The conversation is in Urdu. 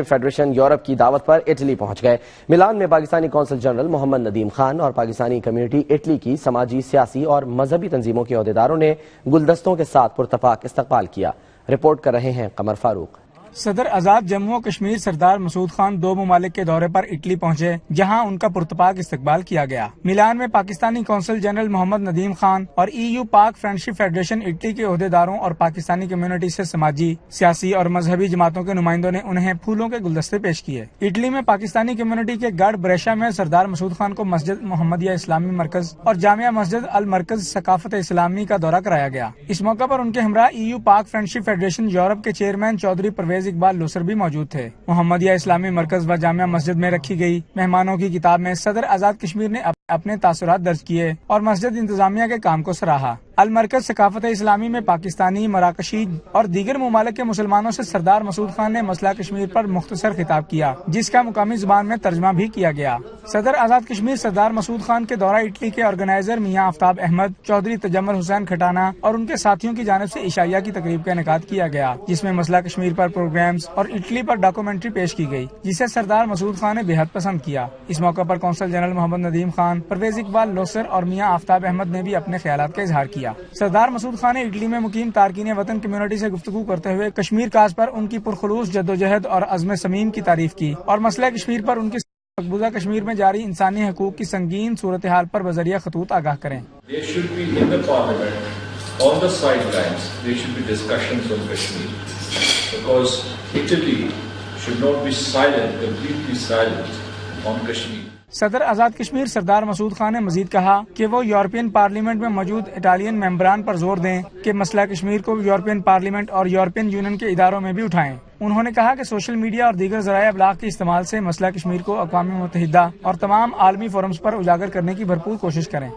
فیڈریشن یورپ کی دعوت پر اٹلی پہنچ گئے۔ ملان میں پاکستانی قونصل جنرل محمد ندیم خان اور پاکستانی کمیونٹی اٹلی کی سماجی، سیاسی اور مذہبی تنظیموں کے عہدیداروں نے گلدستوں کے ساتھ پرتپاک استقبال کیا۔ رپورٹ کر رہے ہیں قمر فاروق۔ صدر آزاد جموں و کشمیر سردار مسعود خان 2 ممالک کے دورے پر اٹلی پہنچے، جہاں ان کا پرتپاک استقبال کیا گیا۔ ملان میں پاکستانی قونصل جنرل محمد ندیم خان اور EU پاک فرینڈشپ فیڈریشن اٹلی کے عہدیداروں اور پاکستانی کمیونٹی سے سماجی، سیاسی اور مذہبی جماعتوں کے نمائندوں نے انہیں پھولوں کے گلدستے پیش کیے۔ اٹلی میں پاکستانی کمیونٹی کے گڑھ بریشا میں سردار مسعود خان کو مسجد محمدیہ اسلامی مرکز اور جامعہ مسجد المرکز ثقافت اسلامی کا دورہ کرایا گیا۔ اس موقع پر ان کے ہمراہ EU پاک فرینڈشپ فیڈریشن یورپ کے چیئرمین چودھری پرویز اقبال لوسر بھی موجود تھے۔ محمدیہ اسلامی مرکز و جامعہ مسجد میں رکھی گئی مہمانوں کی کتاب میں صدر آزاد کشمیر نے اپنے تاثرات درج کیے اور مسجد انتظامیہ کے کام کو سراہا۔ المرکز ثقافت اسلامی میں پاکستانی، مراکشی اور دیگر ممالک کے مسلمانوں سے سردار مسعود خان نے مسئلہ کشمیر پر مختصر خطاب کیا، جس کا مقامی زبان میں ترجمہ بھی کیا گیا۔ صدر آزاد کشمیر سردار مسعود خان کے دورہ اٹلی کے آرگنائزر میاں آفتاب احمد، چودھری تجمل حسین کھٹانہ اور ان کے ساتھیوں کی جانب سے عشائیہ کی تقریب کا انعقاد کیا گیا، جس میں مسئلہ کشمیر پر پروگرامز اور اٹلی پر ڈاکومنٹری پیش کی گئی، جسے سردار مسعود خان نے بے حد پسند کیا۔ اس موقع پر قونصل جنرل محمد ندیم خان، پرویز اقبال لوسر اور میاں آفتاب احمد نے بھی اپنے خیالات کا اظہار کیا۔ سردار مسعود خان نے اٹلی میں مقیم تارکین وطن کمیونٹی سے گفتگو کرتے ہوئے کشمیر کاز پر ان کی پرخلوص جدوجہد اور عزم صمیم کی تعریف کی اور مسئلہ کشمیر پر ان کی مقبوضہ کشمیر میں جاری انسانی حقوق کی سنگین صورتحال پر بذریعہ خطوط آگاہ کریں۔ صدر آزاد کشمیر سردار مسعود خان نے مزید کہا کہ وہ یورپین پارلیمنٹ میں موجود اٹالین ممبران پر زور دیں کہ مسئلہ کشمیر کو یورپین پارلیمنٹ اور یورپین یونین کے اداروں میں بھی اٹھائیں۔ انہوں نے کہا کہ سوشل میڈیا اور دیگر ذرائع ابلاغ کے استعمال سے مسئلہ کشمیر کو اقوام متحدہ اور تمام عالمی فورمز پر اجاگر کرنے کی بھرپور کوشش کریں۔